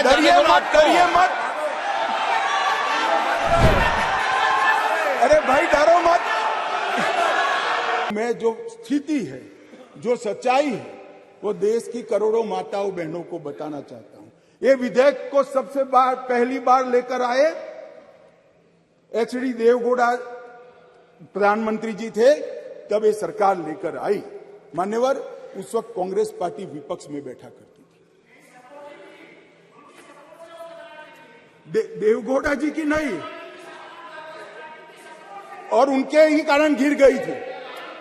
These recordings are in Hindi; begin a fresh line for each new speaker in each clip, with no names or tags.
डरिए मत, डरिए मत। अरे भाई डरो मत। मैं जो स्थिति है, जो सच्चाई है, वो देश की करोड़ों माताओं बहनों को बताना चाहता हूं। ये विधेयक को सबसे पहली बार लेकर आए एचडी देवगौड़ा प्रधानमंत्री जी थे, तब ये सरकार लेकर आई। मान्यवर, उस वक्त कांग्रेस पार्टी विपक्ष में बैठा करती थी। देवगौड़ा जी की नहीं, और उनके ही कारण गिर गई थी।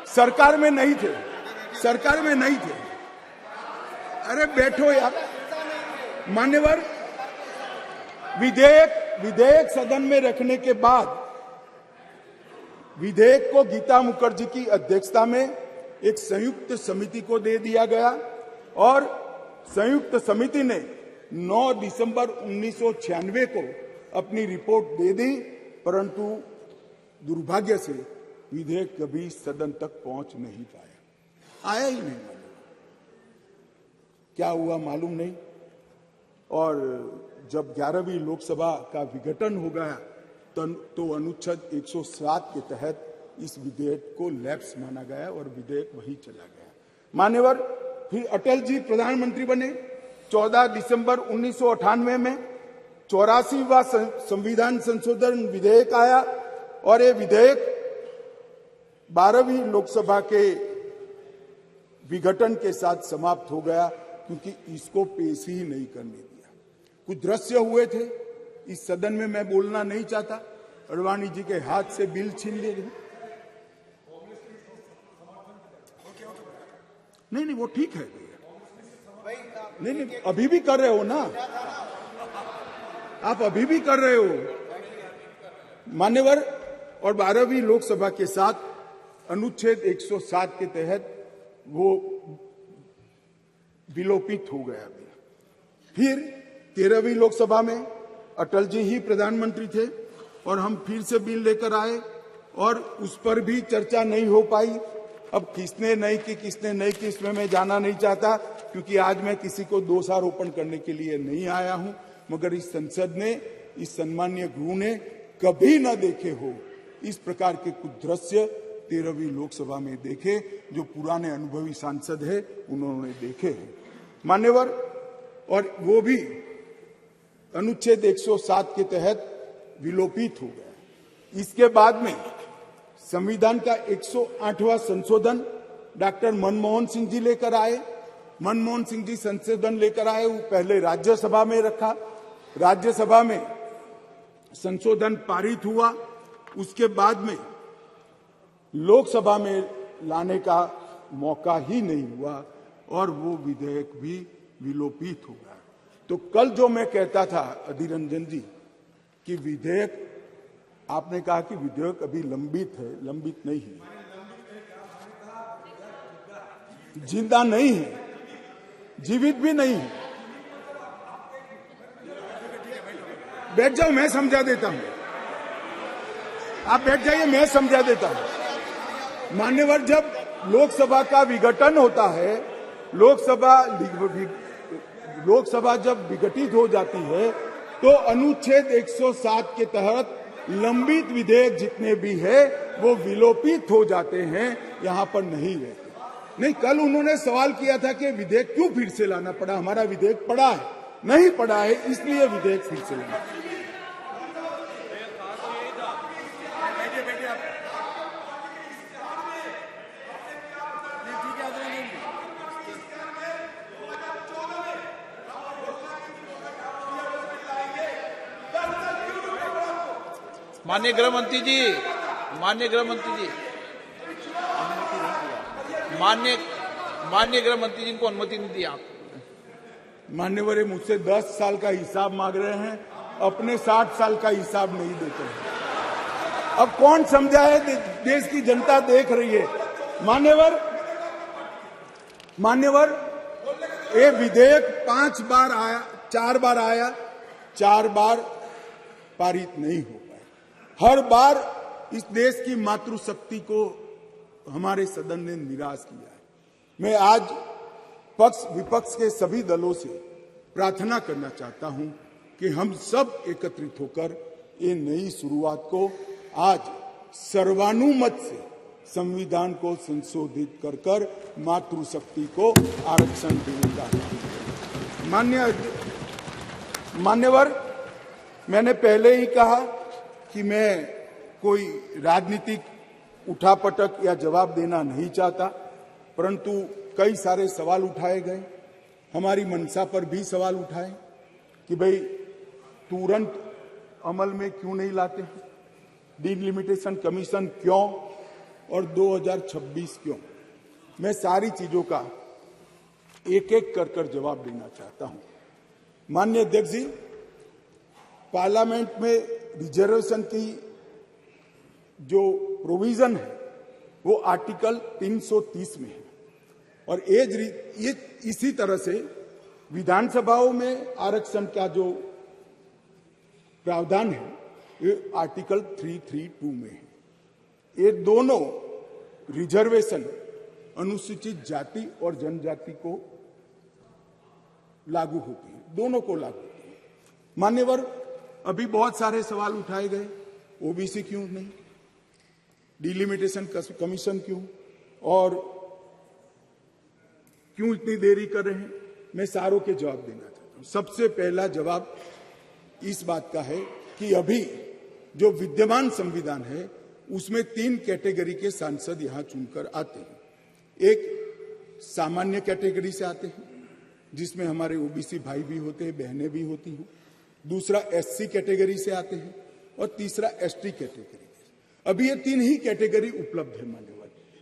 सरकार में नहीं थे, सरकार में नहीं थे। अरे बैठो यार। मान्यवर, विधेयक सदन में रखने के बाद विधेयक को गीता मुखर्जी की अध्यक्षता में एक संयुक्त समिति को दे दिया गया और संयुक्त समिति ने 9 दिसंबर 1996 को अपनी रिपोर्ट दे दी, परंतु दुर्भाग्य से विधेयक कभी सदन तक पहुंच नहीं पाया, आया ही नहीं। क्या हुआ मालूम नहीं। और जब 11वीं लोकसभा का विघटन हो गया तो अनुच्छेद 107 के तहत इस विधेयक को लैप्स माना गया और विधेयक वही चला गया। मान्यवर, फिर अटल जी प्रधानमंत्री बने। 14 दिसंबर 1998 में 84वां संविधान संशोधन विधेयक आया और ये विधेयक 12वीं लोकसभा के विघटन के साथ समाप्त हो गया, क्योंकि इसको पेश ही नहीं करने दिया। कुछ दृश्य हुए थे इस सदन में, मैं बोलना नहीं चाहता। अडवाणी जी के हाथ से बिल छीन लिए गए। नहीं, वो ठीक है भैया। नहीं, अभी भी कर रहे हो ना आप, अभी भी कर रहे हो मान्यवर। और 12वीं लोकसभा के साथ अनुच्छेद 107 के तहत वो विलोपित हो गया। फिर 13वीं लोकसभा में अटल जी ही प्रधानमंत्री थे और हम फिर से बिल लेकर आए और उस पर भी चर्चा नहीं हो पाई। अब किसने नहीं की, किसने नहीं की, इसमें मैं जाना नहीं चाहता, क्योंकि आज मैं किसी को दोषारोपण करने के लिए नहीं आया हूं। मगर इस संसद ने, इस सम्मानीय गृह ने कभी न देखे हो इस प्रकार के कुछ दृश्य 13वीं लोकसभा में देखे, जो पुराने अनुभवी सांसद है उन्होंने देखे हैं मान्यवर। और वो भी अनुच्छेद 107 के तहत विलोपित हो गया। इसके बाद में संविधान का 108वां संशोधन डॉक्टर मनमोहन सिंह जी लेकर आए। मनमोहन सिंह जी संशोधन लेकर आए, वो पहले राज्यसभा में रखा, राज्यसभा में संशोधन पारित हुआ, उसके बाद में लोकसभा में लाने का मौका ही नहीं हुआ और वो विधेयक भी विलोपित हो गया। तो कल जो मैं कहता था अधीर रंजन जी कि विधेयक, आपने कहा कि विधेयक अभी लंबित है, लंबित नहीं है, जिंदा नहीं है, जीवित भी नहीं है। बैठ जाओ, मैं समझा देता हूं। आप बैठ जाइए, मैं समझा देता हूं। मान्यवर, जब लोकसभा का विघटन होता है, लोकसभा जब विघटित हो जाती है तो अनुच्छेद 107 के तहत लंबित विधेयक जितने भी है वो विलोपित हो जाते हैं, यहां पर नहीं रहते। नहीं, कल उन्होंने सवाल किया था कि विधेयक क्यों फिर से लाना पड़ा। हमारा विधेयक पड़ा है, नहीं पड़ा है, इसलिए विधेयक फिर से लाना।
माननीय गृह मंत्री जी, माननीय गृह मंत्री जी को अनुमति नहीं दी आप।
मान्यवर, मुझसे 10 साल का हिसाब मांग रहे हैं, अपने 60 साल का हिसाब नहीं देते हैं। अब कौन समझाए, देश की जनता देख रही है। मान्यवर, ये विधेयक 5 बार आया, 4 बार आया, 4 बार पारित नहीं हो पाया। हर बार इस देश की मातृशक्ति को हमारे सदन ने निराश किया है। मैं आज पक्ष विपक्ष के सभी दलों से प्रार्थना करना चाहता हूं कि हम सब एकत्रित होकर ये नई शुरुआत को आज सर्वानुमत से संविधान को संशोधित कर कर मातृशक्ति को आरक्षण देने का मान्यवर, मैंने पहले ही कहा कि मैं कोई राजनीतिक उठापटक या जवाब देना नहीं चाहता, परंतु कई सारे सवाल उठाए गए। हमारी मंशा पर भी सवाल उठाए कि भाई तुरंत अमल में क्यों नहीं लाते हैं, डिलिमिटेशन कमीशन क्यों और 2026 क्यों। मैं सारी चीजों का एक एक कर जवाब देना चाहता हूं। माननीय अध्यक्ष जी, पार्लियामेंट में रिजर्वेशन की जो प्रोविजन है वो आर्टिकल 330 में है और ये इसी तरह से विधानसभाओं में आरक्षण का जो प्रावधान है ये आर्टिकल 332 में है। ये दोनों रिजर्वेशन अनुसूचित जाति और जनजाति को लागू होती है, दोनों को लागू होती है। मान्यवर, अभी बहुत सारे सवाल उठाए गए, ओबीसी क्यों नहीं, डिलिमिटेशन कमीशन क्यों और क्यों इतनी देरी कर रहे हैं। मैं सारों के जवाब देना चाहता हूं। सबसे पहला जवाब इस बात का है कि अभी जो विद्यमान संविधान है उसमें 3 कैटेगरी के सांसद यहां चुनकर आते हैं। एक सामान्य कैटेगरी से आते हैं जिसमें हमारे ओबीसी भाई भी होते हैं, बहनें भी होती हैं। दूसरा एससी कैटेगरी से आते हैं और तीसरा एसटी कैटेगरी। अभी ये 3 ही कैटेगरी उपलब्ध है मान्यवर।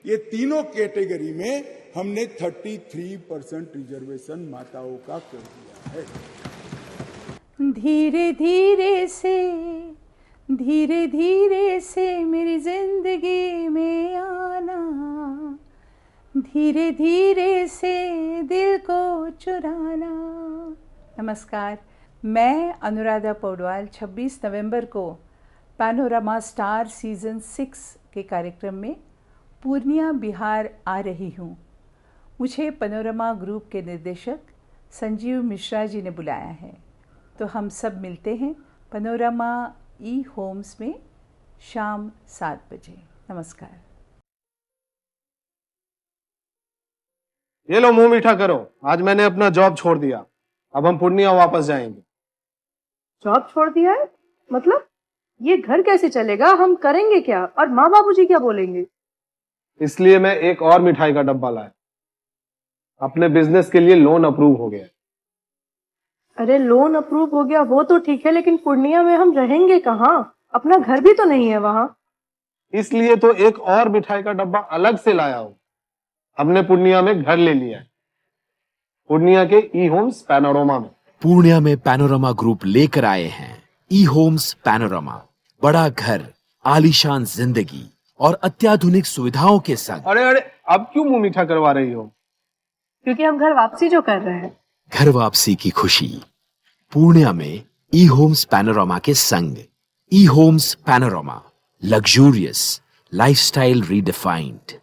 ये तीनों कैटेगरी में हमने 33% रिजर्वेशन माताओं का कर दिया है।
धीरे धीरे से मेरी जिंदगी में आना, धीरे धीरे से दिल को चुराना। नमस्कार, मैं अनुराधा पौडवाल 26 नवंबर को पैनोरमा स्टार सीजन 6 के कार्यक्रम में पूर्णिया बिहार आ रही हूँ। मुझे पैनोरमा ग्रुप के निर्देशक संजीव मिश्रा जी ने बुलाया है, तो हम सब मिलते हैं पैनोरमा ई होम्स में शाम 7 बजे। नमस्कार।
ये लो मुंह मीठा करो, आज मैंने अपना जॉब छोड़ दिया, अब हम पूर्णिया वापस जाएंगे।
जॉब छोड़ दिया है? मतलब ये घर कैसे चलेगा, हम करेंगे क्या और माँ बाबूजी क्या बोलेंगे?
इसलिए मैं एक और मिठाई का डब्बा लाया। अपने बिजनेस के लिए लोन अप्रूव हो गया।
अरे लोन अप्रूव हो गया वो तो ठीक है, लेकिन पूर्णिया में हम रहेंगे कहाँ? अपना घर भी तो नहीं है वहाँ।
इसलिए तो एक और मिठाई का डब्बा अलग से लाया हूँ। हमने पूर्णिया में घर ले लिया है, पूर्णिया के ई होम्स पैनोरमा में।
पूर्णिया में पैनोरमा ग्रुप लेकर आए हैं ई होम्स पैनोरमा। बड़ा घर, आलीशान जिंदगी और अत्याधुनिक सुविधाओं के संग।
अरे अब क्यों मुंह मीठा करवा रही हो?
क्योंकि हम घर वापसी जो कर रहे हैं।
घर वापसी की खुशी पूर्णिया में ई होम्स पैनोरमा के संग। ई homes panorama, luxurious lifestyle redefined.